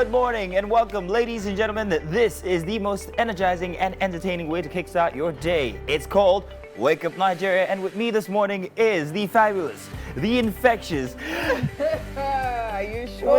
Good morning and welcome, ladies and gentlemen. This is the most energizing and entertaining way to kickstart your day. It's called Wake Up Nigeria, and with me this morning is the fabulous, the infectious. Are you sure?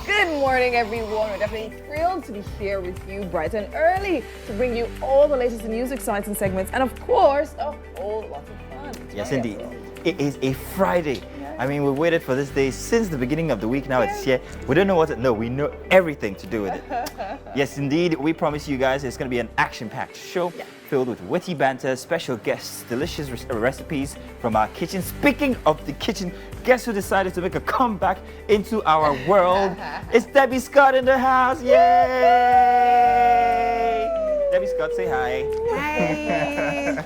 Good morning, everyone. We're definitely thrilled to be here with you bright and early to bring you all the latest news, exciting segments, and of course, a whole lot of fun. Yes, indeed. It is a Friday. I mean, we waited for this day since the beginning of the week. Now it's here. We don't know what to know. We know everything to do with it. Yes, indeed. We promise you guys it's going to be an action-packed show filled with witty banter, special guests, delicious recipes from our kitchen. Speaking of the kitchen, guess who decided to make a comeback into our world? It's Debbie Scott in the house. Yay! Debbie Scott, say hi. Hi.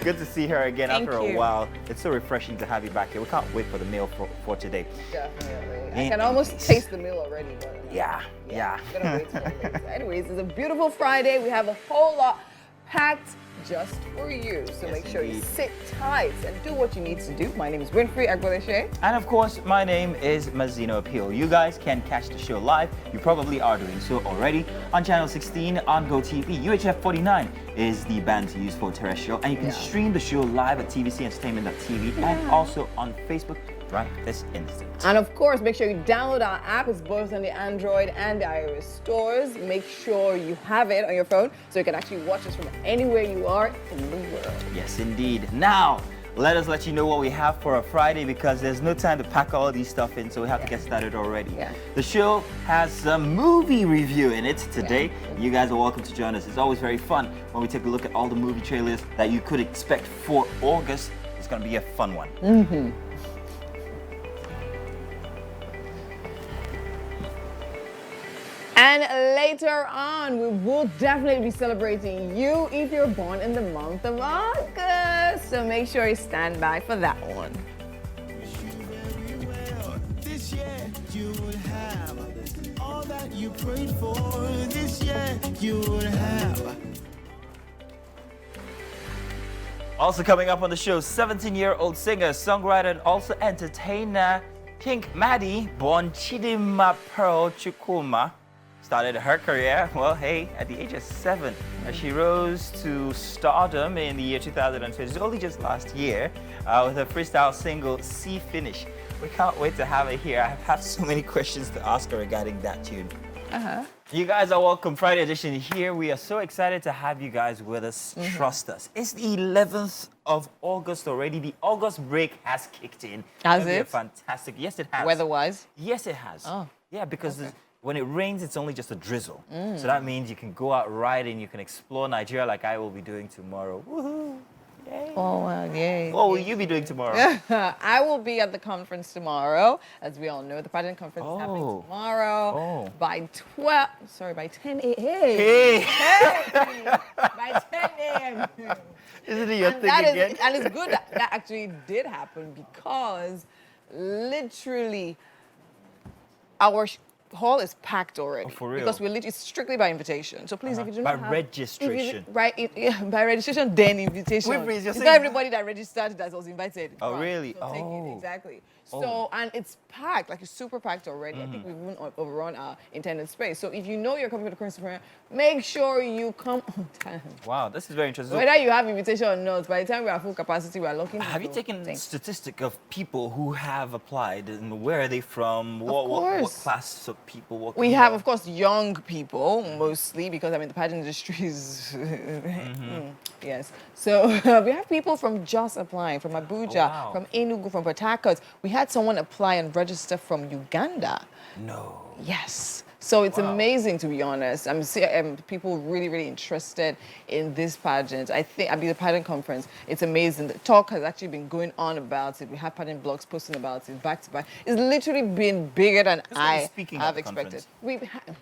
Good to see her again Thank after you. a while. It's so refreshing to have you back here. We can't wait for the meal for today. Definitely. I can almost taste the meal already. But Yeah. I'm gonna wait till later. Anyways, it's a beautiful Friday. We have a whole lot packed just for you. So Yes, make sure you indeed. sit tight and do what you need to do. My name is Winfrey Agboleshe. And of course, my name is Mazino Appeal. You guys can catch the show live. You probably are doing so already on channel 16 on GOTV. UHF 49 is the band to use for terrestrial. And you can stream the show live at tvcentertainment.tv and also on Facebook right this instant. And of course, make sure you download our app. It's both on the Android and the iOS stores. Make sure you have it on your phone so you can actually watch us from anywhere you are in the world. Yes, indeed. Now, let us let you know what we have for a Friday because there's no time to pack all these stuff in, so we have to get started already. Yeah. The show has some movie review in it today. You guys are welcome to join us. It's always very fun when we take a look at all the movie trailers that you could expect for August. It's going to be a fun one. And later on, we will definitely be celebrating you if you're born in the month of August. So make sure you stand by for that one. This year you would have all that you prayed for. This year you would have. Also coming up on the show, 17-year-old singer, songwriter, and also entertainer Qing Madi, born Chidima Pearl Chukwuma, started her career, well, hey, at the age of 7. She rose to stardom in the year 2020, only just last year, with her freestyle single, Sea Finish. We can't wait to have her here. I have so many questions to ask her regarding that tune. You guys are welcome. Friday edition here. We are so excited to have you guys with us. Trust us. It's the 11th of August already. The August break has kicked in. Has It'll be it? a fantastic. Yes, it has. Weather-wise? Yes, it has. Oh. Yeah, because when it rains, it's only just a drizzle. So that means you can go out riding, you can explore Nigeria like I will be doing tomorrow. Woohoo! Yay! Oh, wow, yay. What will you be doing tomorrow? I will be at the conference tomorrow. As we all know, the pageant conference is happening tomorrow by 10 a.m. Hey! By 10 a.m. Isn't it your And thing that is, again? and it's good that actually did happen because literally our hall is packed already. Oh, for real? Because it's strictly by invitation. So please, if you do By not have... registration. By registration, then invitation. Wait, you're It's saying- not everybody that registered that was invited. Oh, Right. really? So take Oh. it, exactly. So, and it's packed, like it's super packed already. I think we've even overrun our intended space. So if you know you're coming to the conference, make sure you come on time. Wow, this is very interesting. So Whether you have invitation or not, by the time we are full capacity, we are looking. have you taken statistic of people who have applied and where are they from? What course. class of people? What We kind have, of- of course, young people mostly because I mean the pageant industry is yes. So we have people from Jos applying, from Abuja, wow. from Enugu, from Port Harcourt. We had someone apply and register from Uganda. No. Yes. So it's amazing, to be honest. I'm seeing people really interested in this pageant. I mean, the pageant conference, it's amazing. The talk has actually been going on about it. We have pageant blogs posting about it back to back. It's literally been bigger than Who's gonna be I speaking at have the expected. conference?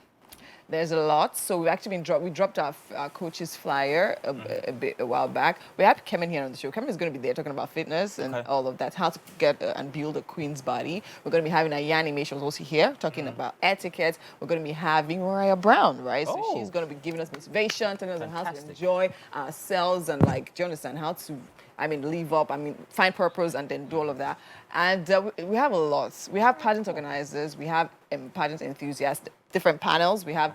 There's a lot. So we've actually we dropped our coach's flyer a while back. We have Kevin here on the show. Kevin is going to be there talking about fitness and all of that, how to get and build a queen's body. We're going to be having Ayani May, who's also here, talking about etiquette. We're going to be having Mariah Brown, right? So she's going to be giving us motivation, telling us on how to enjoy ourselves and, like, do you understand, how to live up, find purpose and then do all of that. And we have a lot. We have pageant organizers, we have pageant enthusiasts, different panels. We have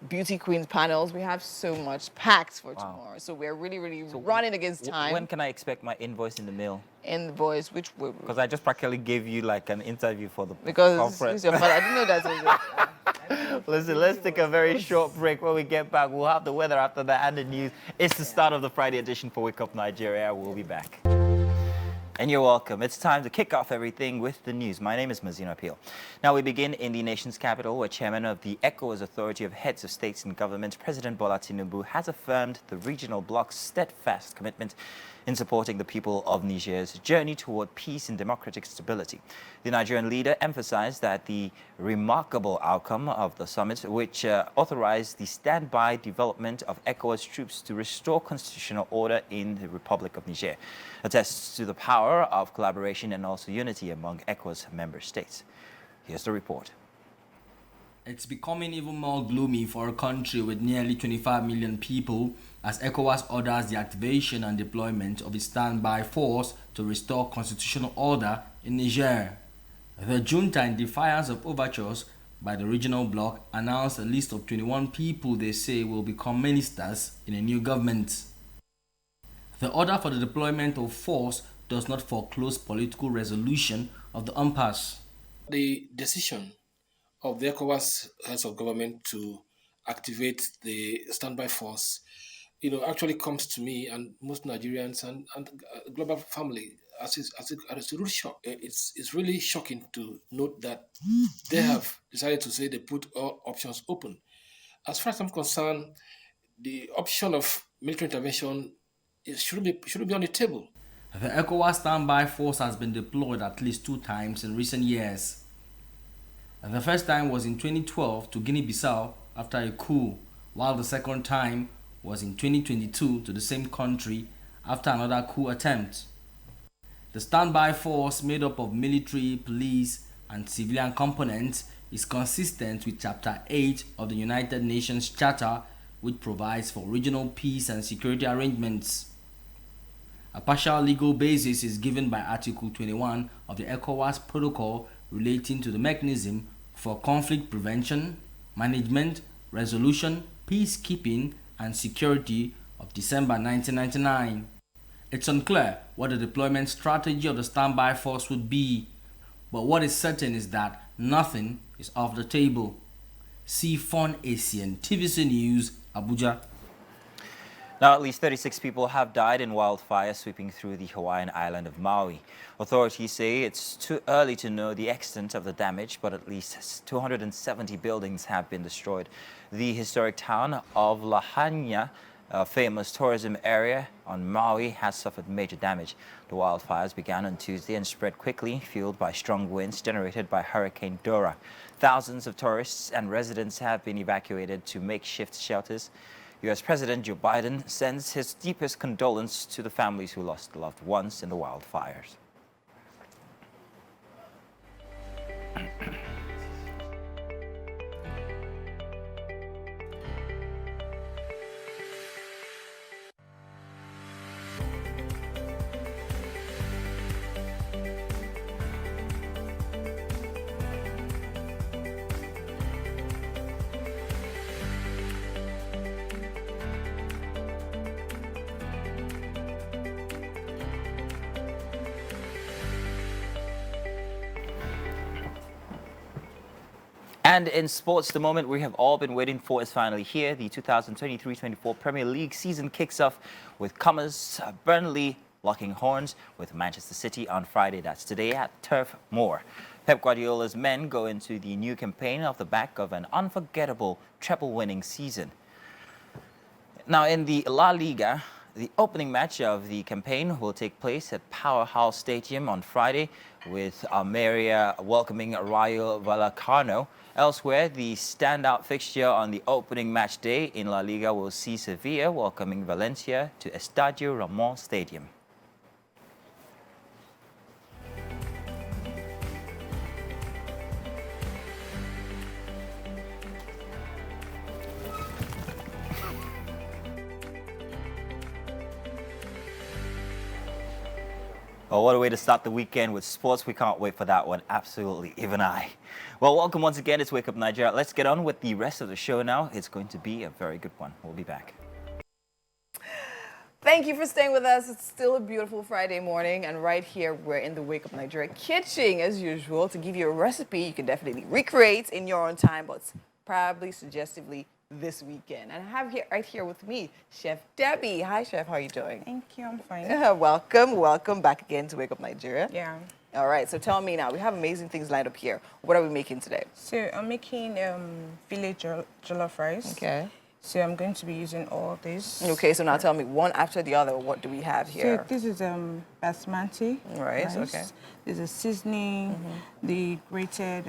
beauty queens panels. We have so much packed for tomorrow. So we're really, really running against time. When can I expect my invoice in the mail? Invoice, which will... Because I just practically gave you like an interview for the conference. Because your father. I didn't know that. Listen, let's take a very short break. When we get back, we'll have the weather after that and the news. It's the start of the Friday edition for Wake Up Nigeria. We'll be back. And you're welcome. It's time to kick off everything with the news. My name is Mazina Peel. Now we begin in the nation's capital, where Chairman of the ECOWAS Authority of Heads of States and Government, President Bola Tinubu, has affirmed the regional bloc's steadfast commitment in supporting the people of Niger's journey toward peace and democratic stability. The Nigerian leader emphasized that the remarkable outcome of the summit, which authorized the standby development of ECOWAS troops to restore constitutional order in the Republic of Niger, attests to the power of collaboration and also unity among ECOWAS member states. Here's the report. It's becoming even more gloomy for a country with nearly 25 million people as ECOWAS orders the activation and deployment of its standby force to restore constitutional order in Niger. The junta, in defiance of overtures by the regional bloc, announced a list of 21 people they say will become ministers in a new government. The order for the deployment of force does not foreclose political resolution of the impasse. The decision of the ECOWAS heads of government to activate the standby force, actually comes to me and most Nigerians and global family as a real shock. It's really shocking to note that they have decided to say they put all options open. As far as I'm concerned, the option of military intervention should be on the table. The ECOWAS standby force has been deployed at least 2 times in recent years. The first time was in 2012 to Guinea-Bissau after a coup, while the second time was in 2022 to the same country after another coup attempt. The standby force, made up of military, police, and civilian components, is consistent with Chapter 8 of the United Nations Charter, which provides for regional peace and security arrangements. A partial legal basis is given by Article 21 of the ECOWAS Protocol relating to the mechanism for conflict prevention, management, resolution, peacekeeping, and security of December 1999. It's unclear what the deployment strategy of the standby force would be, but what is certain is that nothing is off the table. See Fon Asian TVC News, Abuja. Now, at least 36 people have died in wildfires sweeping through the Hawaiian island of Maui. Authorities say it's too early to know the extent of the damage, but at least 270 buildings have been destroyed. The historic town of Lahaina, a famous tourism area on Maui, has suffered major damage. The wildfires began on Tuesday and spread quickly, fueled by strong winds generated by Hurricane Dora. Thousands of tourists and residents have been evacuated to makeshift shelters. U.S. President Joe Biden sends his deepest condolence to the families who lost loved ones in the wildfires. And in sports, the moment we have all been waiting for is finally here. The 2023-24 Premier League season kicks off with comers Burnley locking horns with Manchester City on Friday. That's today at Turf Moor. Pep Guardiola's men go into the new campaign off the back of an unforgettable treble-winning season. Now, in the La Liga, the opening match of the campaign will take place at Powerhouse Stadium on Friday, with Almeria welcoming Rayo Vallecano. Elsewhere, the standout fixture on the opening match day in La Liga will see Sevilla welcoming Valencia to Estadio Ramon Stadium. Well, what a way to start the weekend with sports. We can't wait for that one. Absolutely, even I. Well, welcome once again. It's Wake Up Nigeria. Let's get on with the rest of the show now. It's going to be a very good one. We'll be back. Thank you for staying with us. It's still a beautiful Friday morning, and right here we're in the Wake Up Nigeria kitchen as usual to give you a recipe you can definitely recreate in your own time, but probably suggestively this weekend. And I have here right here with me Chef Debbie. Hi, Chef. How are you doing? Thank you, I'm fine. Welcome back again to Wake Up Nigeria. Yeah. All right. So tell me now. We have amazing things lined up here. What are we making today? So I'm making village jollof rice. Okay. So I'm going to be using all this. Okay. So now tell me one after the other. What do we have here? So this is basmati Right, rice. okay. There's a seasoning, the grated.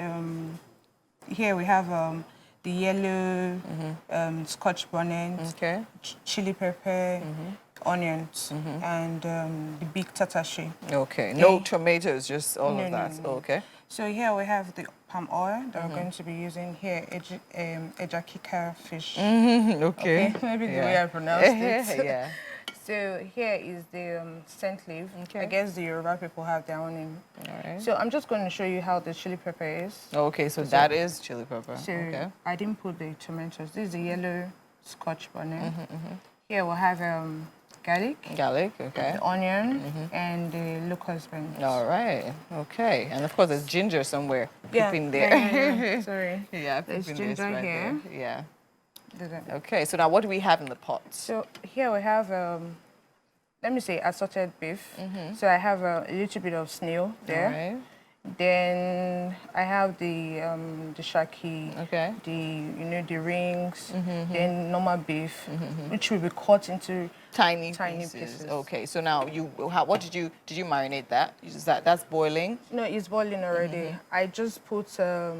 Here we have the yellow scotch bonnet, Okay. chili pepper, onions, and the big tatashi. Okay. No tomatoes, just all of that. No. Okay. So here we have the palm oil that we're going to be using here, ejakika fish. Okay. Okay, maybe the way I pronounced it. Yeah. So here is the scent leaf. Okay. I guess the Yoruba people have their own name. All right. So I'm just going to show you how the chili pepper is. Okay, so that is chili pepper. So Okay. I didn't put the tomatoes. This is the yellow scotch bonnet. Here we'll have garlic, Garlic, okay. the onion, and the locust beans. All right. Okay. And of course, there's ginger somewhere Yeah, peeping there. yeah. Sorry. Yeah, There's peeping this ginger right here. there. Yeah. There's a- Okay, so now what do we have in the pot? So here we have, let me say, assorted beef. So I have a little bit of snail there. All right. Then I have the shaki, Okay. the rings, then normal beef, which will be cut into Tiny Tiny pieces. pieces. Okay, so now what did you marinate that? That's boiling? no, it's boiling already. I just put the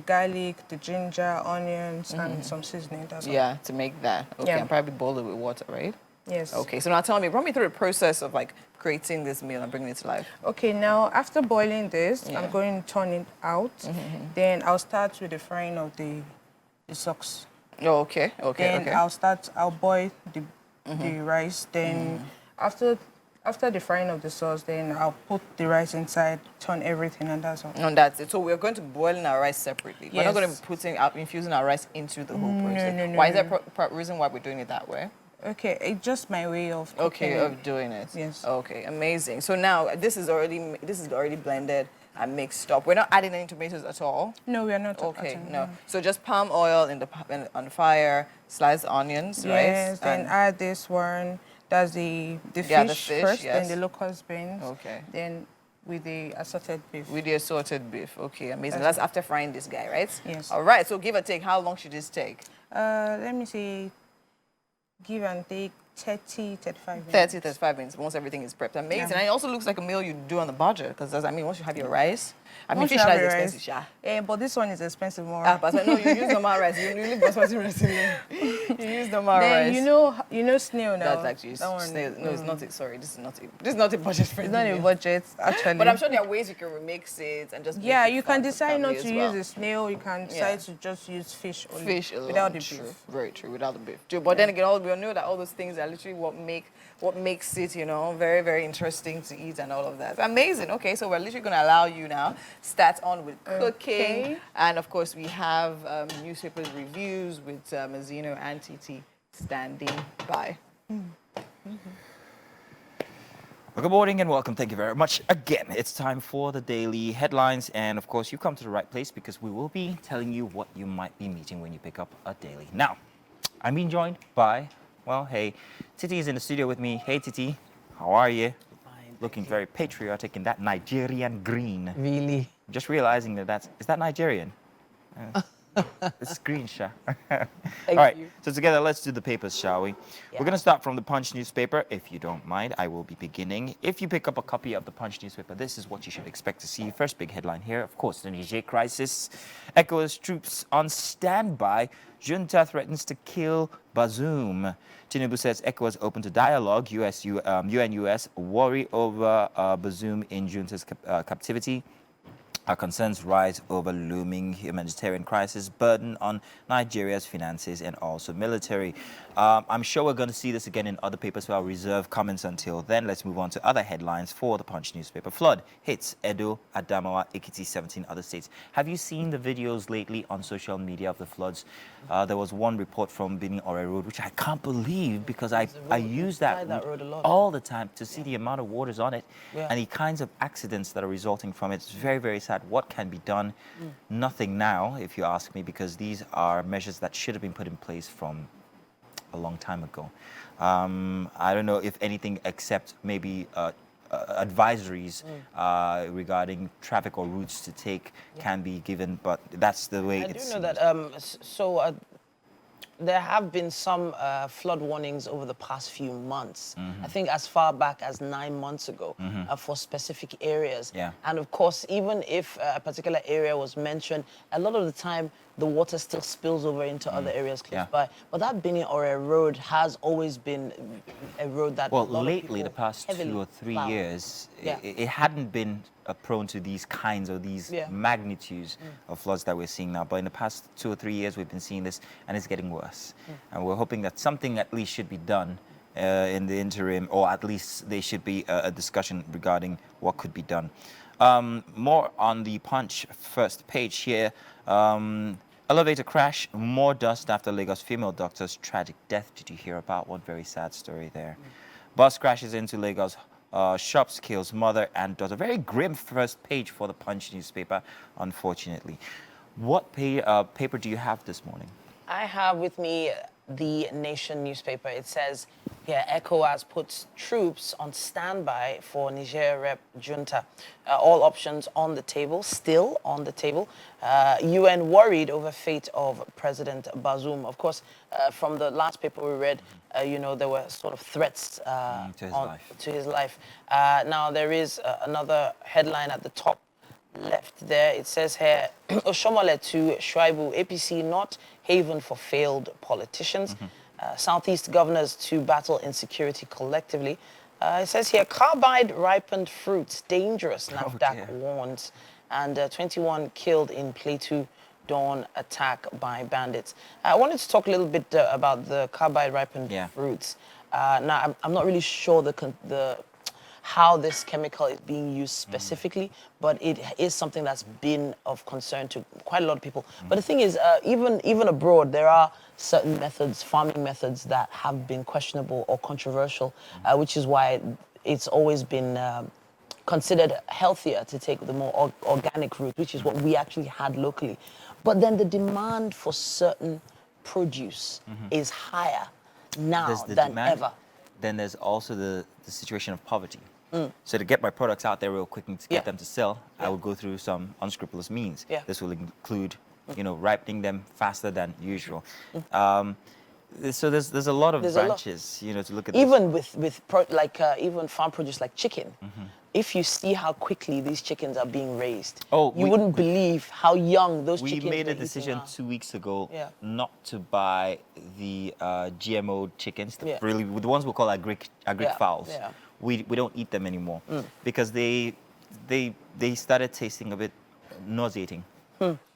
garlic, the ginger, onions, and some seasoning. That's all. Yeah, to make that. Okay, Yeah. and probably boil it with water, right? Yes. Okay, so now run me through the process of like creating this meal and bringing it to life. Okay, now after boiling this, Yeah. I'm going to turn it out. Then I'll start with the frying of the socks. Oh, okay, okay, Then okay. I'll boil the rice. Then after the frying of the sauce, then I'll put the rice inside, turn everything, and that's all. No, that's it. So we're going to boil our rice separately. We're not going to Yes. be infusing our rice into the whole No, process. no, Why is no. that reason why we're doing it that way? Okay, it's just my way of cooking. Okay, of doing it. Yes. Okay, amazing. So now this is already blended and mixed up. We're not adding any tomatoes at all. No, we are not. Okay, adding- no. So just palm oil on the fire, sliced onions, right? Yes, then And- add this one. That's the Yeah, the fish fish, first, yes. then the locust beans. Okay. Then with the assorted beef. With the assorted beef. Okay, amazing. That's after frying this guy, right? Yes. All right. So give or take, how long should this take? Let me see. Give and take 30-35 minutes. 30, 35 minutes once everything is prepped. Amazing. Yeah. And it also looks like a meal you do on the budget because once you have your rice, Once you fish have rice is your rice- expensive, sha. But this one is expensive more. But no, you use normal rice. You leave basmati rice in there. You use normal then rice. you know snail now. That's actually That one, snail. No, it's not. Sorry, this is not a budget friendly. It's not a meal. budget actually. But I'm sure there are ways you can remix it and just. Yeah, make it you fun can for the decide not family to as well. use the snail. You can decide to just use fish only. Fish alone, without the true. beef. Very true, without the beef. True. But then again, we all know that all those things are literally what makes it, very, very interesting to eat and all of that. Amazing. Okay, so we're literally going to allow you now start on with cooking. Okay. And of course, we have newspaper reviews with Mazino and Titi standing by. Well, good morning and welcome. Thank you very much. Again, it's time for the daily headlines. And of course, you come to the right place because we will be telling you what you might be meeting when you pick up a daily. Now, I'm being joined by, hey, Titi is in the studio with me. Hey, Titi, how are you? Fine. Looking very patriotic in that Nigerian green. Really? Just realizing is that Nigerian? It's green, Sha. All right, so together, let's do the papers, shall we? We're going to start from the Punch newspaper. If you don't mind, I will be beginning. If you pick up a copy of the Punch newspaper, this is what you should expect to see. First big headline here, of course, the Niger crisis. ECOWAS troops on standby. Junta threatens to kill Bazoum. Tinubu says ECOWAS open to dialogue. UN-US worry over Bazoum in Junta's captivity. Our concerns rise over looming humanitarian crisis, burden on Nigeria's finances and also military. I'm sure we're going to see this again in other papers, so I'll reserve comments until then. Let's move on to other headlines for the Punch newspaper. Flood hits Edo, Adamawa, Ekiti, 17 other states. Have you seen the videos lately on social media of the floods? There was one report from Benin Ore Road, which I can't believe because I use that road a lot. all the time to see the amount of waters on it Yeah. and the kinds of accidents that are resulting from it. It's very, very sad. What can be done? Nothing now, if you ask me, because these are measures that should have been put in place from a long time ago. I don't know if anything except maybe advisories regarding traffic or routes to take can be given, but that's the way I do it's know that. There have been some flood warnings over the past few months. I think as far back as 9 months ago for specific areas. Yeah. And of course, even if a particular area was mentioned, a lot of the time the water still spills over into other areas close by. But that Benin Ore Road has always been a road that well, a lot of lately, the people past heavily 2 or 3 plow. years, Yeah. it hadn't been prone to these kinds or these magnitudes of floods that we're seeing now. But in the past 2 or 3 years, we've been seeing this, and it's getting worse. And we're hoping that something at least should be done in the interim, or at least there should be a discussion regarding what could be done. More on the Punch first page here. Elevator crash, more dust after Lagos female doctor's tragic death. Did you hear about one? Very sad story there. Bus crashes into Lagos shops, kills mother and daughter. Very grim first page for the Punch newspaper, unfortunately. What paper do you have this morning? I have with me the Nation newspaper. It says here, ECOWAS puts troops on standby for Niger rep junta. All options on the table, still on the table. UN worried over fate of President Bazoum. Of course, from the last paper we read, there were sort of threats to his life. Now, there is another headline at the top left there. It says here, Oshomole to Shuaibu, APC not haven for failed politicians. Southeast governors to battle insecurity collectively. It says here, carbide ripened fruits, dangerous, NAFDAC warns. And 21 killed in Plateau dawn attack by bandits. I wanted to talk a little bit about the carbide ripened fruits. Now, I'm not really sure how this chemical is being used specifically, but it is something that's been of concern to quite a lot of people. But the thing is, even abroad, there are certain methods, farming methods, that have been questionable or controversial, which is why it's always been considered healthier to take the more organic route, which is what we actually had locally. But then the demand for certain produce is higher now than ever. Then there's also the situation of poverty. So to get my products out there real quick and to get them to sell, I will go through some unscrupulous means. This will include, ripening them faster than usual. So there's a lot of branches, to look at. Even even farm produce like chicken. If you see how quickly these chickens are being raised, you wouldn't believe how young those chickens are. We made a decision 2 weeks ago not to buy the GMO chickens, the ones we call agric fowls. We don't eat them anymore because they started tasting a bit nauseating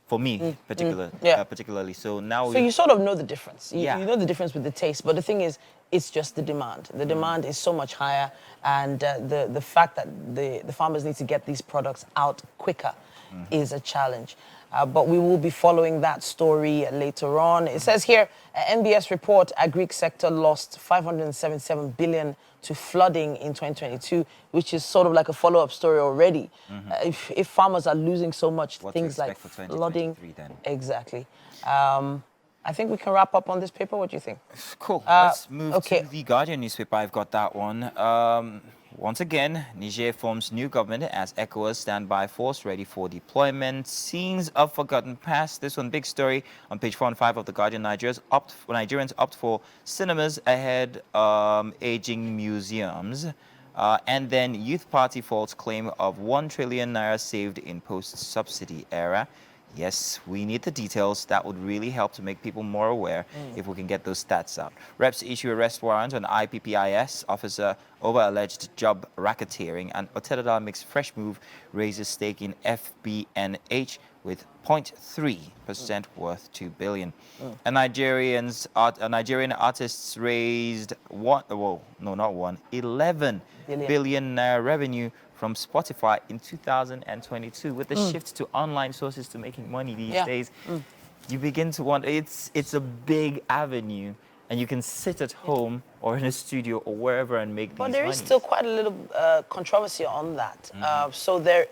for me particularly. So now you sort of know the difference. You know the difference with the taste, but the thing is, it's just the demand. The demand is so much higher, and the fact that the farmers need to get these products out quicker is a challenge. But we will be following that story later on. It says here, NBS report, agric sector lost 577 billion to flooding in 2022, which is sort of like a follow-up story already. If farmers are losing so much, things like flooding. Then? Exactly. I think we can wrap up on this paper. What do you think? Cool. Let's move to the Guardian newspaper. I've got that one. Once again, Niger forms new government as ECOWAS standby force ready for deployment. Scenes of forgotten past. This one, big story on page 4 and 5 of the Guardian. Nigerians opt for cinemas ahead aging museums. And then Youth Party false claim of 1 trillion naira saved in post-subsidy era. Yes, we need the details. That would really help to make people more aware if we can get those stats out. Reps issue arrest warrant on IPPIS officer over alleged job racketeering, and Otedada makes fresh move, raises stake in FBNH with 0.3% worth 2 billion. A Nigerian artists raised 11 billion revenue from Spotify in 2022. With the shift to online sources to making money these days, you begin to wonder, it's a big avenue, and you can sit at home or in a studio or wherever and make But these there is still quite a little controversy on that. So there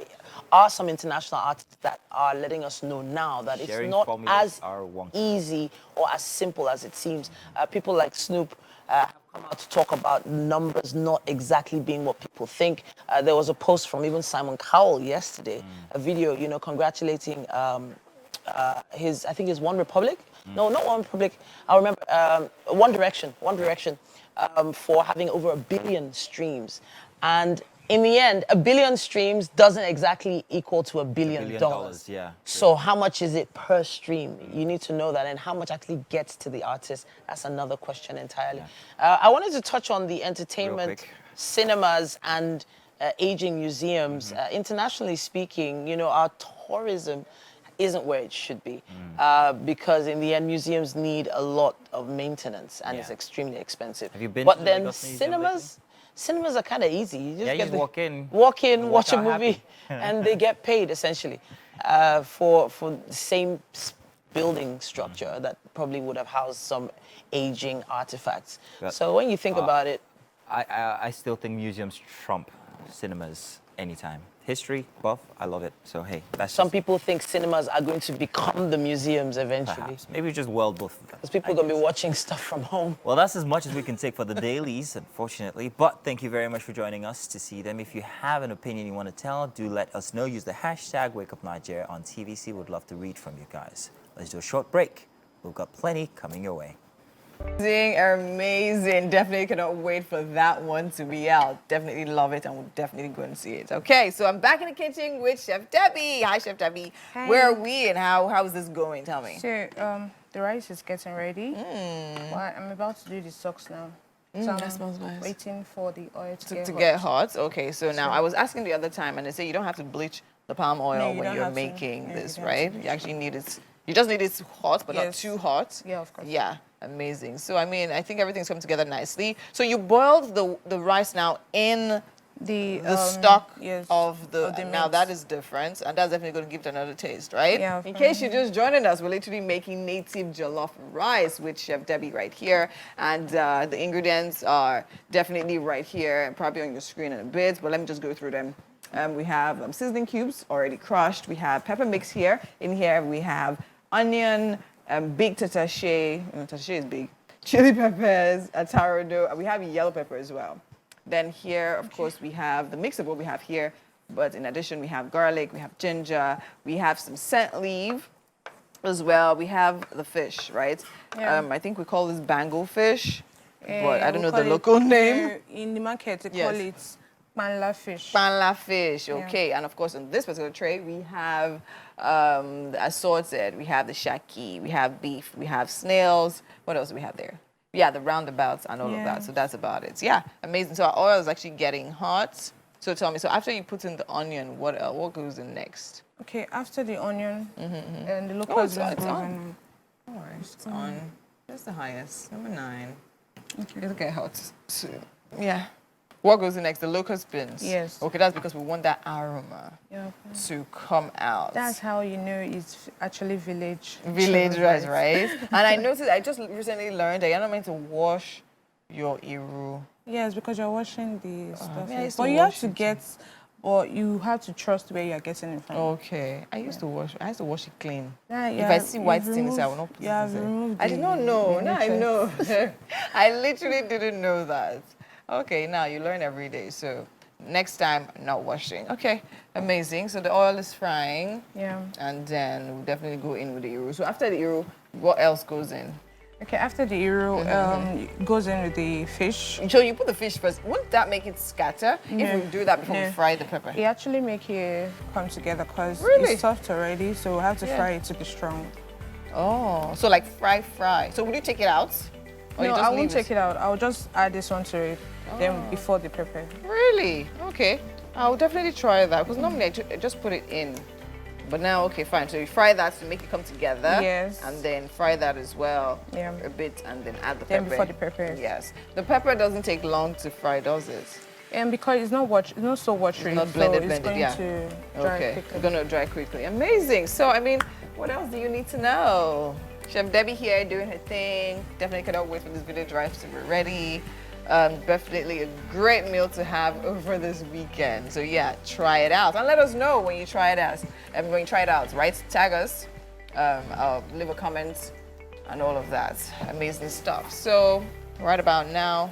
are some international artists that are letting us know now that it's Sharing not formulas as are wonky. easy or as simple as it seems. People like Snoop have come out to talk about numbers not exactly being what people think. There was a post from even Simon Cowell yesterday, a video, you know, congratulating his, I think it's One Republic. No, not One Republic. I remember One Direction for having over 1 billion streams. And in the end, 1 billion streams doesn't exactly equal to $1 billion. Yeah. So how much is it per stream? You need to know that, and how much actually gets to the artist. That's another question entirely. I wanted to touch on the entertainment, cinemas, and aging museums. Internationally speaking, you know, our tourism isn't where it should be because in the end, museums need a lot of maintenance and it's extremely expensive. Have you been but to then Lagos Museum cinemas are kind of easy. You just walk in, watch a out movie, happy. and they get paid essentially for the same building structure that probably would have housed some aging artifacts. But, so when you think about it, I still think museums trump cinemas anytime. History, buff, I love it. So hey, that's some people think cinemas are going to become the museums eventually. perhaps. Maybe just world both of them. Because people are going to be watching stuff from home. Well, that's as much as we can take for the dailies, unfortunately. But thank you very much for joining us to see them. If you have an opinion you want to tell, do let us know. Use the hashtag WakeUpNigeria on TVC. We'd love to read from you guys. Let's do a short break. We've got plenty coming your way. Amazing. Definitely cannot wait for that one to be out. Definitely love it and we'll definitely go and see it. Okay, so I'm back in the kitchen with Chef Debbie. Hi, Chef Debbie. Hi. Where are we and how is this going? Tell me. So, the rice is getting ready. Well, I'm about to do the socks now. So that smells nice. Waiting for the oil to Get hot. Okay, so now I was asking the other time and they say you don't have to bleach the palm oil No, you when don't you're have to. making Yeah, this, you don't have right? to. You actually need it. You just need it hot, but not Yes. too hot. Yeah, of course. Yeah, amazing. So I mean, I think everything's come together nicely. So you boiled the rice now in The stock yes, of the now meat. that is different, and that's definitely going to give it another taste, right? Yeah, of In course. case you're just joining us, we're literally making native jollof rice with Chef Debbie right here, and the ingredients are definitely right here and probably on your screen in a bit. But let me just go through them. We have seasoning cubes already crushed. We have pepper mix here. In here we have onion, big tatashe. Tatashe is big. Chili peppers, atarodo. We have yellow pepper as well. Then here, of course, we have the mix of what we have here. But in addition, we have garlic, we have ginger, we have some scent leaf as well. We have the fish, right? Yeah. I think we call this bangle fish, but I don't know we the call local it, name. in the market, they Yes. call it manla fish. Panla fish, okay. And of course, on this particular tray, we have the assorted. We have the shaki, we have beef, we have snails. What else do we have there? Yeah, the roundabouts and all of that. So that's about it. Yeah, amazing. So our oil is actually getting hot. So tell me, so after you put in the onion, what goes in next? Okay, after the onion and the local Oh, it's on. brown. All right, it's on. That's the highest, number 9. Okay. It'll get hot soon. Yeah. What goes in next? The locust beans. Yes. Okay, that's because we want that aroma Yeah. to come out. That's how you know it's actually village. rice, right? And I noticed, I just recently learned that you're not meant to wash your iru. Yes, because you're washing the stuff. yeah, I used to But you have wash to it. get, or you have to trust where you're getting it from. Okay. I used to wash it clean. Yeah, If I see white things, I will not put it inside. I did not know. Now I know. I literally didn't know that. Okay, now you learn every day. So next time, not washing. Okay, amazing. So the oil is frying. Yeah. And then we'll definitely go in with the iru. So after the iru, what else goes in? Okay, after the Euro, it goes in with the fish. So you put the fish first. Wouldn't that make it scatter if No. we do that before we No. fry the pepper? It actually make it come together because Really? it's soft already, so we have to Yeah. fry it to be strong. Oh, so like fry. So would you take it out? Or you No, just I leave won't take it out. I'll just add this one to it, then before the pepper. Really? Okay. I'll definitely try that because normally I just put it in. But now, okay, fine. So you fry that to make it come together. Yes. And then fry that as well. Yeah. A bit, and then add the Then pepper. before the pepper. Yes. The pepper doesn't take long to fry, does it? And because it's not so watery, It's not so blended, it's going yeah. to dry Okay. quickly. It's gonna dry quickly. Amazing. So, I mean, what else do you need to know? Chef Debbie here doing her thing. Definitely cannot wait for this video drive to be ready. Definitely a great meal to have over this weekend. So yeah, try it out and let us know when you try it out. And when you try it out, right? Tag us, leave a comment, and all of that. Amazing stuff. So right about now,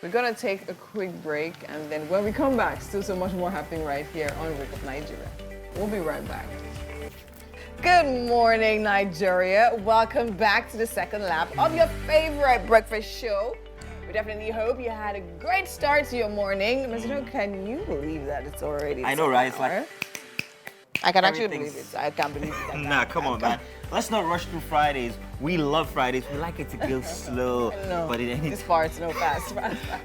we're gonna take a quick break, and then when we come back, still so much more happening right here on Wake Up Nigeria. We'll be right back. Good morning, Nigeria. Welcome back to the second lap of your favorite breakfast show. We definitely hope you had a great start to your morning. Mr. Can you believe that it's already? I know, right? It's like I can actually believe everything's- it. I can't believe it. Nah, come on, man. Let's not rush through Fridays. We love Fridays. We like it to go slow. No, But it this far it's no fast.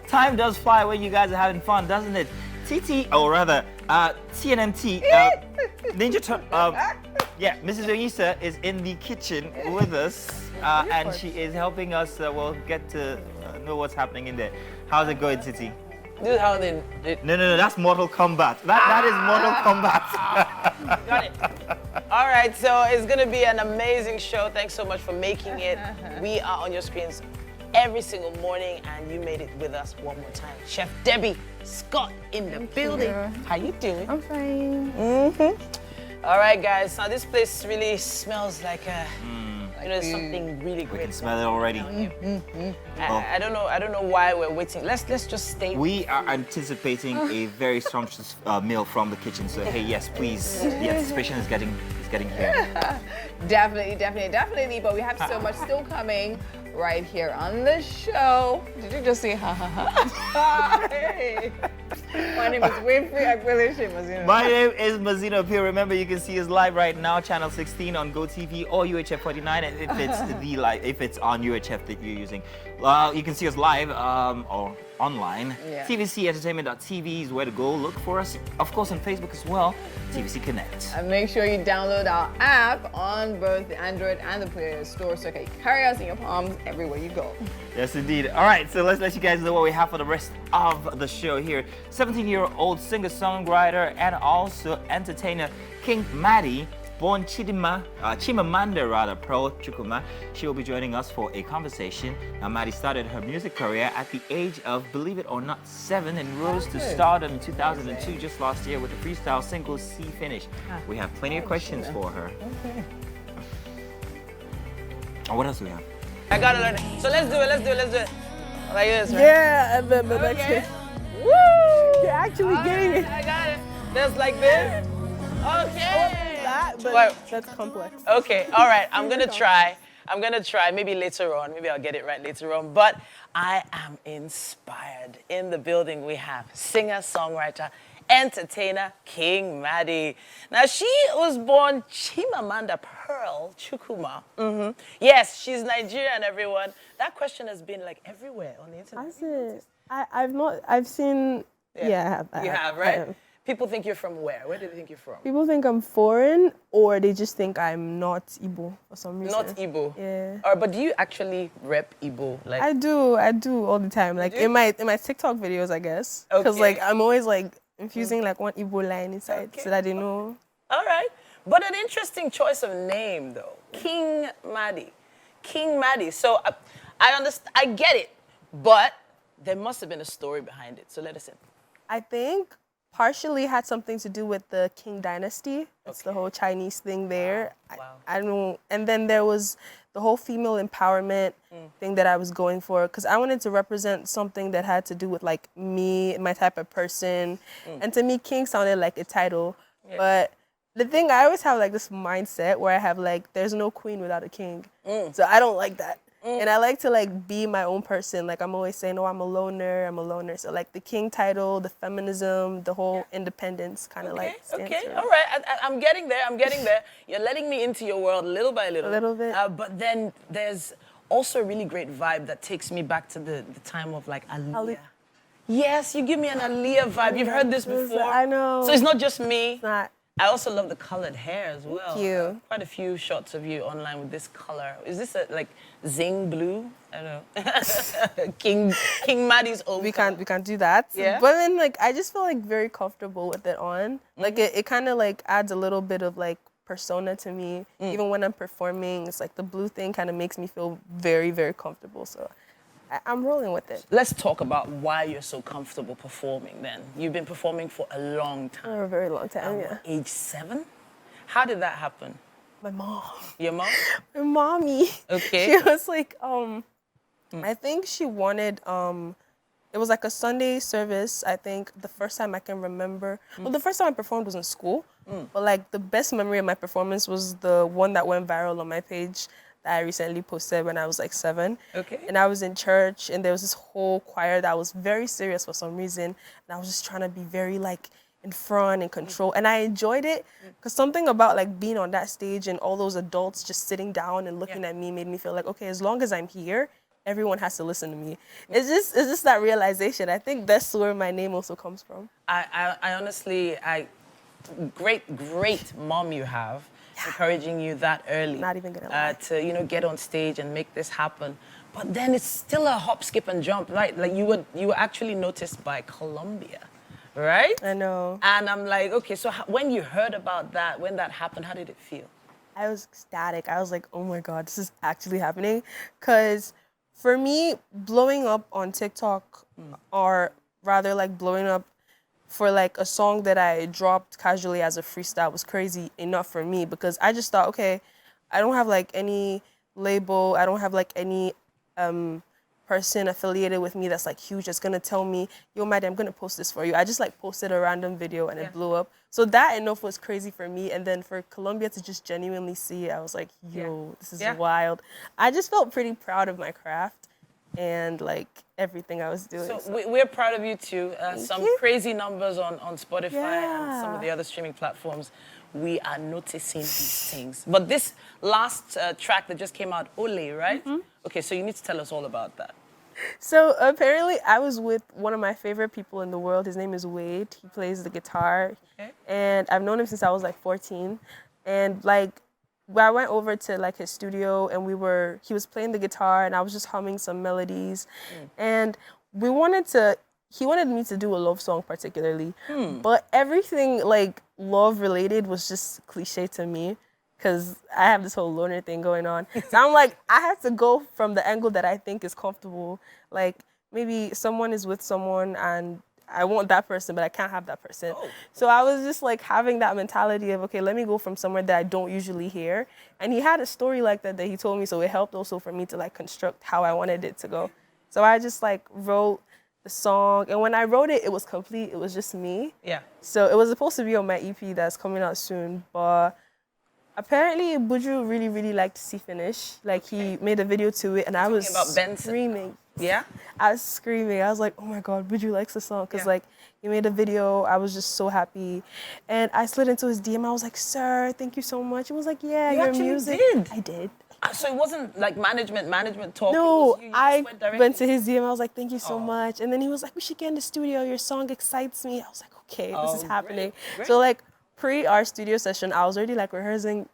time does fly when you guys are having fun, doesn't it? TT, or rather, TNMT, Ninja yeah, Mrs. Oisa is in the kitchen with us, and she is helping us, get to know what's happening in there. How's it going, Titi? This is how they No, that's Mortal Kombat. That is Mortal Kombat. got it. All right, so it's going to be an amazing show. Thanks so much for making it. We are on your screens every single morning, and you made it with us one more time. Chef Debbie Scott in the building. you. How you doing? I'm fine. All right, guys. Now this place really smells like something really We great. can smell it already. I don't know why we're waiting. Let's just stay. We are anticipating a very sumptuous meal from the kitchen. So hey, yes, please. The anticipation is getting here. Definitely. But we have so much still coming right here on the show. Did you just say ha ha ha? Hey. My name is Winfrey Akwileshe Mazino. My name is Mazino Pio. Remember, you can see us live right now, channel 16 on GOTV or UHF 49. And if it's on UHF that you're using, you can see us live or online. Yeah. TVCentertainment.tv is where to go. Look for us, of course, on Facebook as well. TVC Connect. And make sure you download our app on both the Android and the Play Store so you can carry us in your palms everywhere you go. Yes, indeed. All right, so let's let you guys know what we have for the rest of the show here. 17-year-old singer-songwriter and also entertainer King Madi, born Chimamanda Pearl Chukwuma. She will be joining us for a conversation. Now, Madi started her music career at the age of, believe it or not, 7 and rose to stardom in 2002, just last year, with the freestyle single C Finish. We have plenty of questions for her. Okay. What else do we have? I gotta learn it. So let's do it. Like this, right? Yeah, and then the next Okay. thing. Woo! You're actually getting it. I got it. Just like this. Okay. That, but Well, that's complex. Okay, all right, I'm gonna try. Maybe later on. Maybe I'll get it right later on. But I am inspired. In the building, we have singer, songwriter, entertainer, King Madi. Now, she was born Chimamanda Pearl Chukwuma. Yes, she's Nigerian, everyone. That question has been like everywhere on the internet. That's it. I've seen, yeah, I have. You have, I right? have. People think you're from where? Where do they think you're from? People think I'm foreign, or they just think I'm not Igbo for some reason. Not Igbo. Yeah. But do you actually rep Igbo? Like, I do all the time. Like do? in my TikTok videos, I guess. Because Okay. like I'm always like infusing like one Igbo line inside so that they know. all right. But an interesting choice of name, though. King Madi. King Madi. So I understand. I get it. But there must have been a story behind it. So let us in. I think partially had something to do with the Qing dynasty. It's the whole Chinese thing there. Wow. I don't know. And then there was the whole female empowerment thing that I was going for, because I wanted to represent something that had to do with like me, my type of person. And to me, King sounded like a title. Yeah. But the thing, I always have like this mindset where I have like, there's no queen without a king. So I don't like that. And I like to like be my own person. Like I'm always saying, oh, I'm a loner. So like the King title, the feminism, the whole independence kind of like stands Okay, for all right. I'm getting there. You're letting me into your world little by little. A little bit. But then there's also a really great vibe that takes me back to the time of like Aaliyah. Yes, you give me an Aaliyah vibe. You've heard this before. I know. So it's not just me. It's not. I also love the colored hair as well. Thank you. Quite a few shots of you online with this color. Is this a, like Zing blue? I don't know. King Madi's old. We can't do that. Yeah. But then like I just feel like very comfortable with it on. Like it kind of like adds a little bit of like persona to me. Even when I'm performing, it's like the blue thing kind of makes me feel very, very comfortable. So I'm rolling with it. Let's talk about why you're so comfortable performing then. You've been performing for a long time. For a very long time, yeah. Age 7? How did that happen? My mom. Your mom? My mommy. Okay. She was like, I think she wanted, it was like a Sunday service, I think, the first time I can remember. Well, the first time I performed was in school. But like the best memory of my performance was the one that went viral on my page that I recently posted when I was like 7. Okay. And I was in church and there was this whole choir that was very serious for some reason. And I was just trying to be very like in front and control. And I enjoyed it because something about like being on that stage and all those adults just sitting down and looking at me made me feel like, okay, as long as I'm here, everyone has to listen to me. It's just that realization. I think that's where my name also comes from. I honestly, great mom you have. Encouraging you that early. Not even gonna lie. To get on stage and make this happen. But then it's still a hop, skip, and jump, right? Like you were actually noticed by Colombia, right? I know. And I'm like, okay, so when you heard about that, when that happened, how did it feel? I was ecstatic. I was like, oh my God, this is actually happening. Because for me, blowing up on TikTok, or rather like blowing up for like a song that I dropped casually as a freestyle was crazy enough for me because I just thought, okay, I don't have like any label, I don't have like any person affiliated with me that's like huge that's gonna tell me, yo, Madi, I'm gonna post this for you. I just like posted a random video and it blew up. So that enough was crazy for me. And then for Colombia to just genuinely see it, I was like, yo, this is wild. I just felt pretty proud of my craft and like everything I was doing. So we're proud of you too. Some crazy numbers on Spotify and some of the other streaming platforms. We are noticing these things. But this last track that just came out, Ole, right? Okay, so you need to tell us all about that. So apparently I was with one of my favorite people in the world. His name is Wade. He plays the guitar. Okay. And I've known him since I was like 14. And like, I went over to like his studio and he was playing the guitar and I was just humming some melodies. And he wanted me to do a love song particularly. But everything like love related was just cliche to me because I have this whole loner thing going on. So I'm like, I have to go from the angle that I think is comfortable. Like maybe someone is with someone and I want that person, but I can't have that person. So I was just like having that mentality of, okay, let me go from somewhere that I don't usually hear. And he had a story like that he told me, so it helped also for me to like construct how I wanted it to go. So I just like wrote the song, and when I wrote it, it was complete. It was just me. Yeah. So it was supposed to be on my EP that's coming out soon, but apparently Buju really, really liked See Finish. Like he made a video to it, and I was screaming. Yeah? I was screaming. I was like, oh my God, Buju likes the song. Because like, he made a video. I was just so happy. And I slid into his DM. I was like, sir, thank you so much. He was like, yeah, your music. Did? I did. So it wasn't like management talk? No, I went to his DM. I was like, thank you so much. And then he was like, we should get in the studio. Your song excites me. I was like, okay, this is happening. Great. So like, pre our studio session, I was already like rehearsing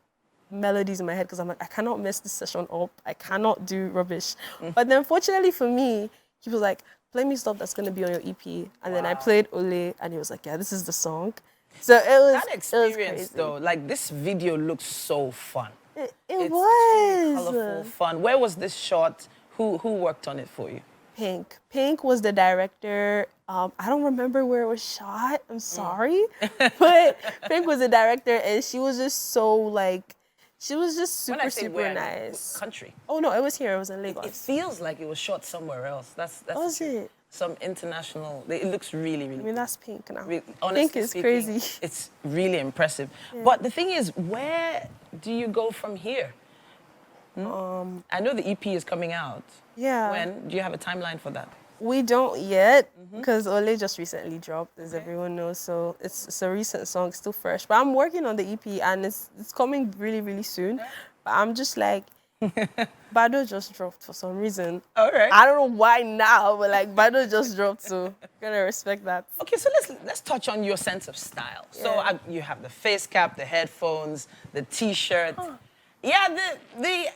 melodies in my head because I'm like, I cannot mess this session up. I cannot do rubbish. But then fortunately for me, he was like, play me stuff that's going to be on your EP. And then I played Ole and he was like, yeah, this is the song. So it was that experience though, like this video looks so fun. It was colorful, fun. Where was this shot? Who worked on it for you? Pink. Pink was the director. I don't remember where it was shot. I'm sorry. But Pink was the director and she was just so like, she was just super nice. Country? Oh no, it was here. It was in Lagos. It feels like it was shot somewhere else. That's was it? Some international. It looks really, really. I mean, that's Pink now. Honestly Pink is speaking, crazy. It's really impressive. Yeah. But the thing is, where do you go from here? I know the EP is coming out. Yeah. When? Do you have a timeline for that? We don't yet, because Ole just recently dropped, as everyone knows. So it's a recent song, it's still fresh. But I'm working on the EP, and it's coming really, really soon. But I'm just like, Bado just dropped for some reason. All right. I don't know why now, but like Bado just dropped, so gonna respect that. Okay, so let's touch on your sense of style. So you have the face cap, the headphones, the T-shirt. Yeah, the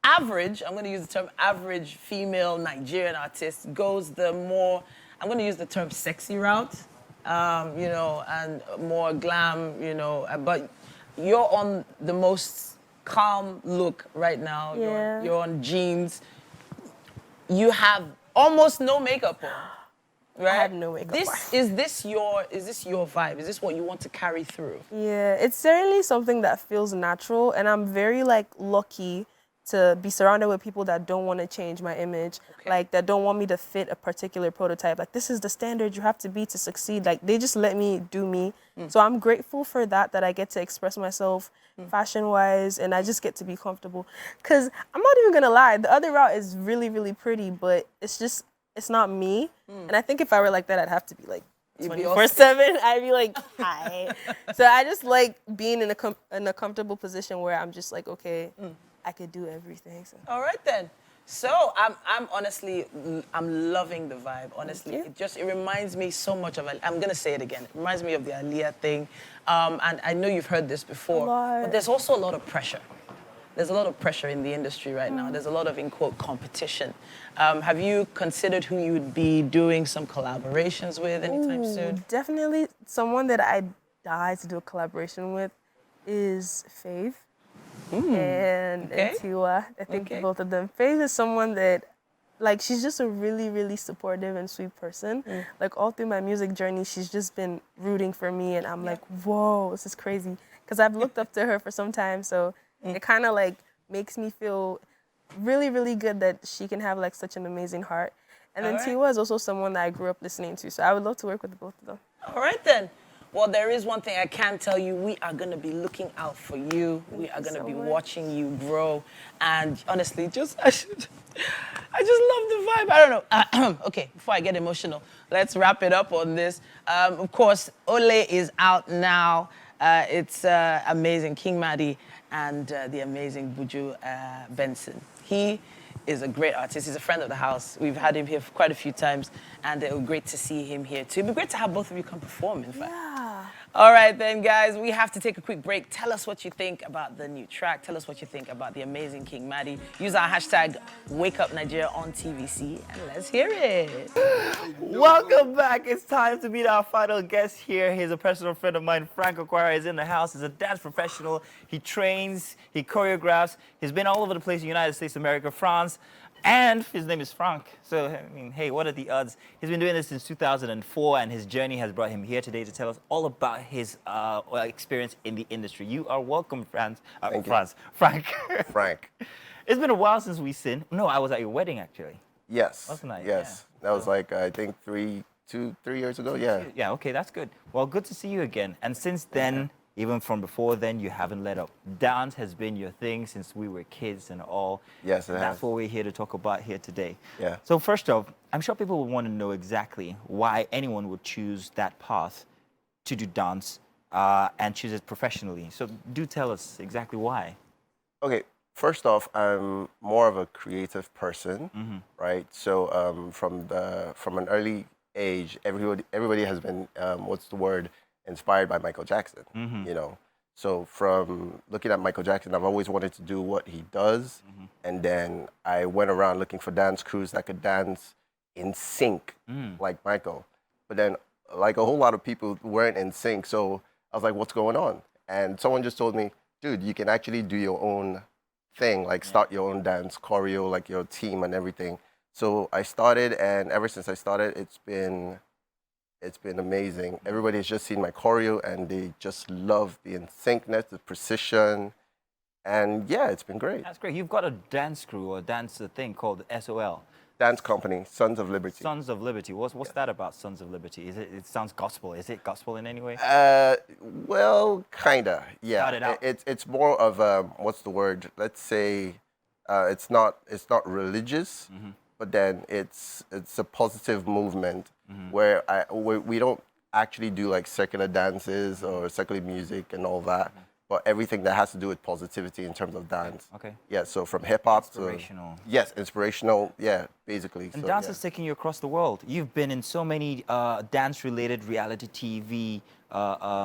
average, I'm going to use the term average female Nigerian artist goes the more, I'm going to use the term sexy route, you know, and more glam, you know, but you're on the most calm look right now. Yeah. You're on jeans. You have almost no makeup on. Right? I have no makeup on. Is this your vibe? Is this what you want to carry through? Yeah, it's certainly something that feels natural, and I'm very like lucky to be surrounded with people that don't want to change my image, like that don't want me to fit a particular prototype. Like, this is the standard you have to be to succeed. Like, they just let me do me. So I'm grateful for that I get to express myself fashion-wise, and I just get to be comfortable. Because I'm not even going to lie, the other route is really, really pretty, but it's not me. And I think if I were like that, I'd have to be like 24/7. I'd be like, hi. So I just like being in a comfortable position where I'm just like, okay, I could do everything. So. All right then. So I'm honestly, I'm loving the vibe. Honestly, it reminds me so much of. I'm gonna say it again. It reminds me of the Aaliyah thing, and I know you've heard this before. But there's also a lot of pressure. There's a lot of pressure in the industry right now. There's a lot of, in quote, competition. Have you considered who you would be doing some collaborations with anytime soon? Definitely someone that I die to do a collaboration with is Faith and Tiwa. I think both of them. Faith is someone that, like, she's just a really, really supportive and sweet person. Like, all through my music journey, she's just been rooting for me, and I'm like, whoa, this is crazy. Because I've looked up to her for some time, so it kind of like makes me feel really, really good that she can have like such an amazing heart. And then Tiwa is also someone that I grew up listening to, so I would love to work with both of them. All right then. Well, there is one thing I can tell you. We are going to be looking out for you. We are going to be watching you grow. And honestly, I just love the vibe. I don't know. Okay, before I get emotional, let's wrap it up on this. Of course, Ole is out now. It's amazing. King Madi and the amazing Buju Benson. He is a great artist. He's a friend of the house. We've had him here for quite a few times, and it was great to see him here too. It'd be great to have both of you come perform, in fact. Yeah. All right then, guys, we have to take a quick break. Tell us what you think about the new track. Tell us what you think about the amazing King Madi. Use our hashtag WakeUpNigeria on TVC, and let's hear it. Welcome back. It's time to meet our final guest here. He's a personal friend of mine. Frank Okwara is in the house. He's a dance professional. He trains, he choreographs. He's been all over the place in the United States, America, France. And his name is Frank. So, I mean, hey, what are the odds? He's been doing this since 2004, and his journey has brought him here today to tell us all about his experience in the industry. You are welcome, Frank. Frank. It's been a while since we've seen. No, I was at your wedding, actually. Yes. Wasn't I? Yes. Yeah. That was like, I think 3 years ago. Yeah. Yeah, okay, that's good. Well, good to see you again. And since then, even from before then, you haven't let up. Dance has been your thing since we were kids and all. Yes, it has. That's what we're here to talk about here today. Yeah. So first off, I'm sure people would want to know exactly why anyone would choose that path to do dance and choose it professionally. So do tell us exactly why. Okay. First off, I'm more of a creative person, right? So from an early age, everybody has been inspired by Michael Jackson, you know. So from looking at Michael Jackson, I've always wanted to do what he does. And then I went around looking for dance crews that could dance in sync like Michael. But then like a whole lot of people weren't in sync. So I was like, what's going on? And someone just told me, dude, you can actually do your own thing, like start your own dance choreo, like your team and everything. So I started, and ever since I started, it's been amazing. Everybody's just seen my choreo, and they just love the in-syncness, the precision, and yeah, it's been great. That's great. You've got a dance crew or dance thing called SOL. dance company, Sons of Liberty. Sons of Liberty. What's that about, Sons of Liberty? It sounds gospel. Is it gospel in any way? Well, kinda, yeah. Shout it out. It's more of what's the word? Let's say it's not religious, but then it's a positive movement where we don't actually do like secular dances or secular music and all that, but everything that has to do with positivity in terms of dance. Okay. Yeah, so from hip hop to Inspirational. yes, inspirational. Yeah, basically. And so, dance yeah. is taking you across the world. You've been in so many dance-related reality TV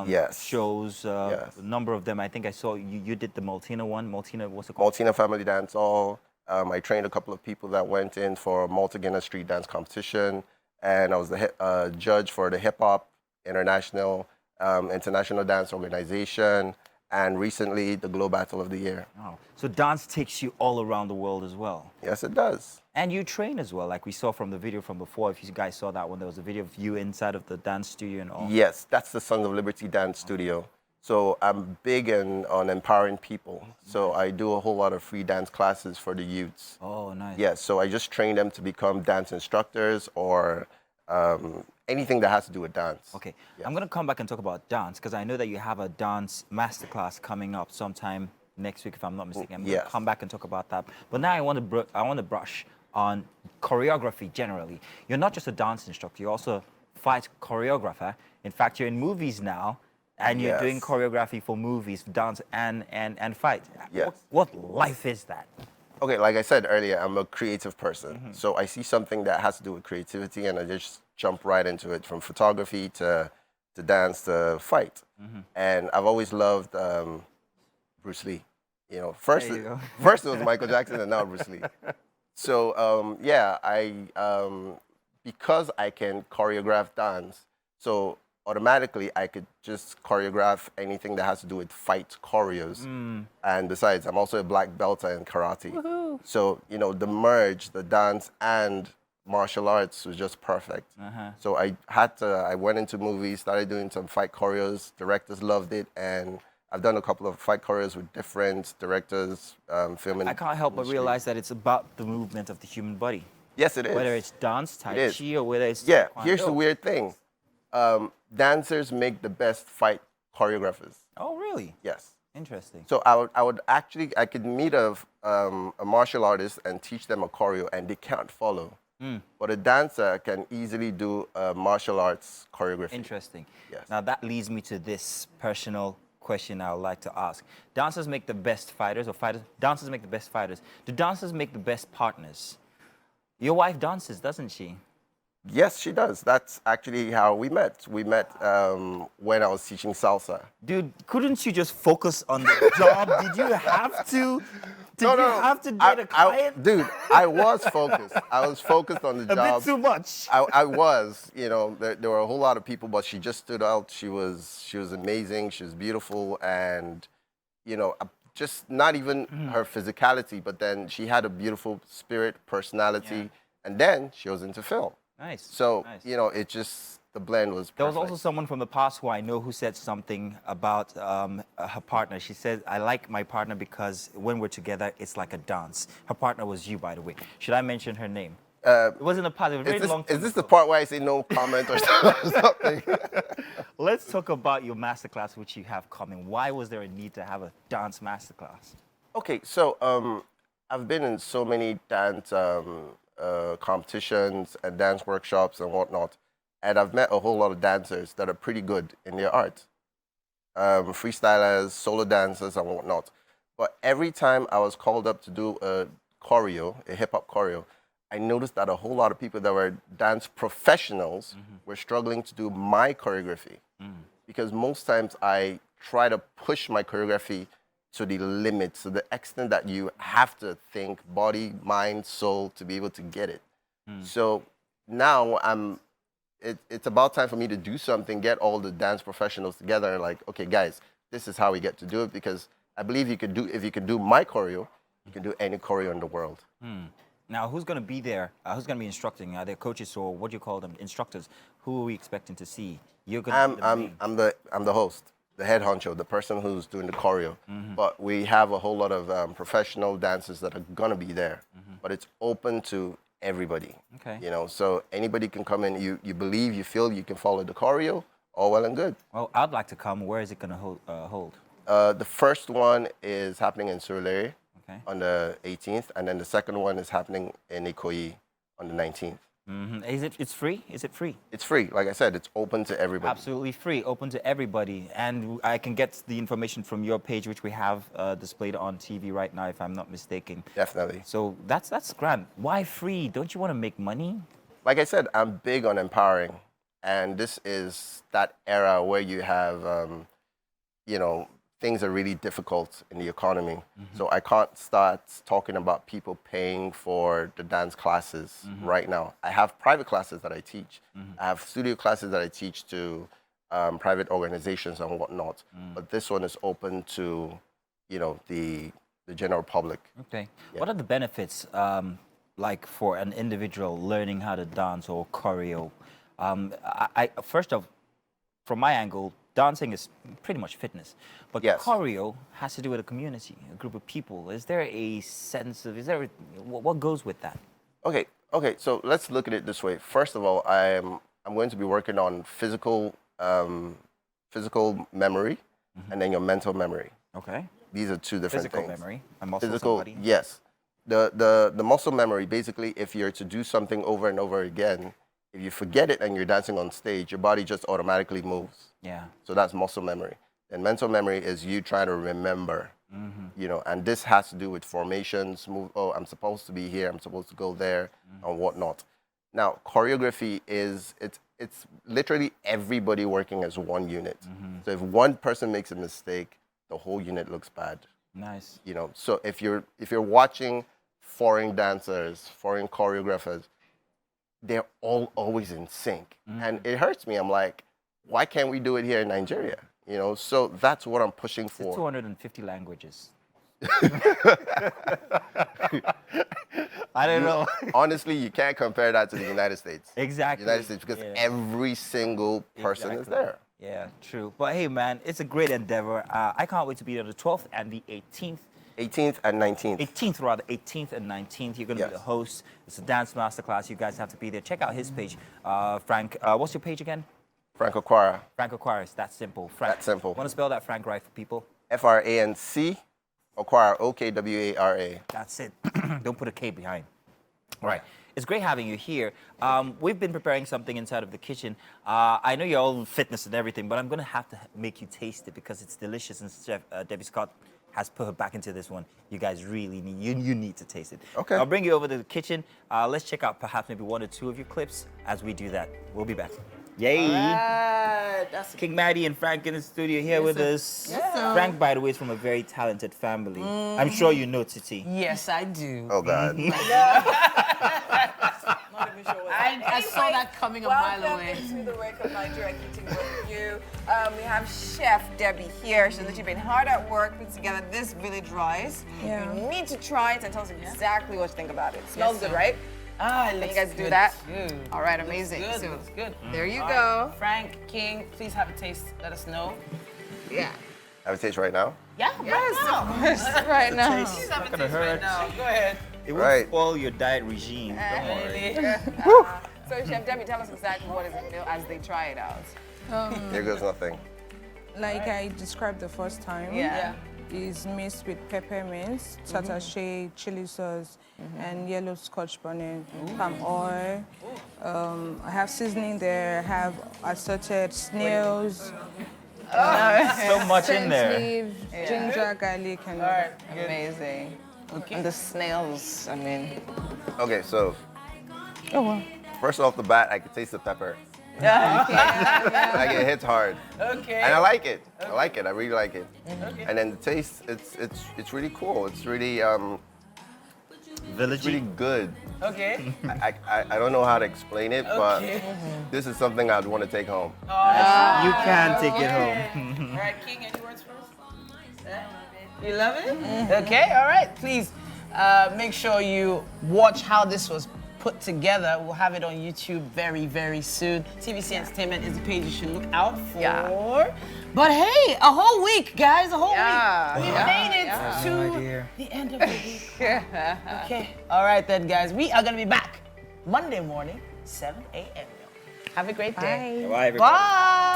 Yes. shows. Yes. A number of them. I think I saw you did the Maltina one. Maltina, what's it called? Maltina Family Dance Hall. I trained a couple of people that went in for a Malta street dance competition, and I was the judge for the Hip Hop International Dance Organization, and recently the Globe Battle of the Year. Oh. So dance takes you all around the world as well. Yes, it does. And you train as well, like we saw from the video from before. If you guys saw that one, there was a video of you inside of the dance studio and all. Yes, that's the Sons of Liberty Dance Studio. So I'm big on empowering people. So I do a whole lot of free dance classes for the youths. Oh, nice. Yes, so I just train them to become dance instructors or anything that has to do with dance. Okay, Yes. I'm gonna come back and talk about dance because I know that you have a dance masterclass coming up sometime next week, if I'm not mistaken. I'm gonna Yes. come back and talk about that. But now I want to brush on choreography generally. You're not just a dance instructor; you're also a fight choreographer. In fact, you're in movies now, and you're doing Yes. choreography for movies, dance and fight. Yes. What life is that? Okay, like I said earlier, I'm a creative person. So I see something that has to do with creativity and I just jump right into it, from photography to dance to fight. And I've always loved Bruce Lee. You know, first There you go. first it was Michael Jackson and now Bruce Lee. So yeah, because I can choreograph dance, so automatically I could just choreograph anything that has to do with fight choreos. And besides, I'm also a black belt in karate. So, you know, the merge, the dance and martial arts was just perfect. So I went into movies, started doing some fight choreos. Directors loved it, and I've done a couple of fight choreos with different directors, filming. I can't help but industry. realize that it's about the movement of the human body. Yes, it is. Whether it's dance, Tai is. Chi, or whether it's Yeah, Taekwondo. here's the weird thing. Dancers make the best fight choreographers. Oh, really? Yes. Interesting. So I could meet a martial artist and teach them a choreo and they can't follow. But a dancer can easily do a martial arts choreography. Interesting. Yes. Now that leads me to this personal question I would like to ask. Dancers make the best fighters, or dancers make the best fighters. Do dancers make the best partners? Your wife dances, doesn't she? Yes, she does. That's actually how we met. We met when I was teaching salsa. Dude, couldn't you just focus on the job? Did you have to? Did you have to date a client? Dude, I was focused. I was focused on the a job. bit too much. I was, you know, there were a whole lot of people, but she just stood out. She was amazing. She was beautiful, and you know, just not even her physicality, but then she had a beautiful spirit, personality, and then she was into film. Nice. So nice. you know, it just the blend was perfect. There was also someone from the past who I know who said something about her partner. She said, I like my partner because when we're together, it's like a dance. Her partner was you, by the way. Should I mention her name? It wasn't a part. It was very long time Is this ago. the part where I say no comment or something? Let's talk about your masterclass, which you have coming. Why was there a need to have a dance masterclass? Okay, so I've been in so many dance competitions and dance workshops and whatnot, and I've met a whole lot of dancers that are pretty good in their art, freestylers, solo dancers, and whatnot. But every time I was called up to do a choreo, a hip hop choreo, I noticed that a whole lot of people that were dance professionals were struggling to do my choreography, because most times I try to push my choreography to the limit, to the extent that you have to think body, mind, soul to be able to get it. So now it's about time for me to do something, get all the dance professionals together and like, okay, guys, this is how we get to do it, because I believe if you can do my choreo, you can do any choreo in the world. Now, who's going to be there? Who's going to be instructing? Are there coaches or what do you call them, instructors? Who are we expecting to see? You're going to be the main. I'm the host, the head honcho, the person who's doing the choreo. But we have a whole lot of professional dancers that are gonna be there. But it's open to everybody. Okay. You know, so anybody can come in. You believe, you feel you can follow the choreo, all well and good. Well, I'd like to come. Where is it going to hold? The first one is happening in Surulere Okay. on the 18th, and then the second one is happening in Ikoyi on the 19th. It's free? Is it free? It's free. Like I said, it's open to everybody. Absolutely free, open to everybody. And I can get the information from your page, which we have displayed on TV right now, if I'm not mistaken. Definitely. So that's grand. Why free? Don't you want to make money? Like I said, I'm big on empowering. And this is that era where you have, you know, things are really difficult in the economy. So I can't start talking about people paying for the dance classes right now. I have private classes that I teach. I have studio classes that I teach to private organizations and whatnot. But this one is open to, you know, the general public. Okay. Yeah. What are the benefits, like for an individual learning how to dance or choreo? First off, from my angle, dancing is pretty much fitness, but Yes. choreo has to do with a community, a group of people. Is there a sense of, what goes with that? Okay. So let's look at it this way. First of all, I'm going to be working on physical memory, and then your mental memory. Okay. These are two different Physical things. memory, a muscle Physical, somebody. yes. The muscle memory, basically, if you're to do something over and over again, if you forget it and you're dancing on stage, your body just automatically moves. Yeah. So that's muscle memory. And mental memory is you trying to remember, you know, and this has to do with formations, I'm supposed to be here, I'm supposed to go there, and whatnot. Now, choreography it's literally everybody working as one unit. So if one person makes a mistake, the whole unit looks bad. Nice. You know, so if you're watching foreign dancers, foreign choreographers, they're all always in sync. And it hurts me. I'm like, why can't we do it here in Nigeria? You know, so that's what I'm pushing for. It's 250 languages. I don't know. Honestly, you can't compare that to the United States. Exactly. United States, because every single person is there. Yeah, true. But hey, man, it's a great endeavor. I can't wait to be there the 12th and the 18th. 18th and 19th. 18th and 19th. You're going to be the host. It's a dance masterclass. You guys have to be there. Check out his page. Frank, what's your page again? Frank Okwara. Frank Okwara. It's that simple. Frank. That simple. Want to spell that, Frank, right for people? F-R-A-N-C, Okwara, O-K-W-A-R-A. That's it. Don't put a K behind. All right. It's great having you here. We've been preparing something inside of the kitchen. I know you're all fitness and everything, but I'm going to have to make you taste it because it's delicious. And Chef Debbie Scott has put her back into this one. You guys really need, you need to taste it. Okay. I'll bring you over to the kitchen. Let's check out perhaps maybe one or two of your clips as we do that. We'll be back. Yay! That's King Madi and Frank in the studio here with us. Frank, by the way, is from a very talented family. I'm sure you know Titi. Yes, I do. Oh, God. I saw that coming a mile away. Welcome to the Wake Up Nigeria Kitchen with you. We have Chef Debbie here. She's literally been hard at work putting together this village rice. Yeah. You need to try it and tell us exactly what you think about it. Smells good, right? Ah, Can let's you guys do that? Too. All right, amazing. Good, So, looks good. there you All go. right. Frank, King, please have a taste. Let us know. Yeah. Have a taste right now? Yeah, right now. Right now. Please have a gonna taste right hurt. now. Go ahead. It won't Right. spoil your diet regime. Don't worry. So, Chef Debbie, tell us exactly what is it as they try it out. There goes nothing. Like I described the first time. Yeah. Is mixed with peppermints, tatashe, chili sauce, and yellow scotch bonnet, palm oil. I have seasoning there. I have assorted snails, So much in scent there. leaf, ginger, garlic, and Amazing. Okay. And the snails, I mean. Okay, so oh well. first off the bat, I can taste the pepper. Yeah. Like it hits hard. Okay. And I like it. I like it. I really like it. And then the taste, it's really cool. It's really Villagey. good. Okay. I don't know how to explain it, but this is something I'd want to take home. You can take it home. All right, King, any words first? You love it? Okay, all right. Please make sure you watch how this was put together. We'll have it on YouTube very, very soon. TVC Entertainment is the page you should look out for. Yeah. But hey, a whole week, guys, a whole Yeah. week. We Yeah. made it Oh, to dear. the end of the week. Okay, all right then, guys. We are gonna be back Monday morning, 7 a.m. Have a great day. Bye, everybody. Bye.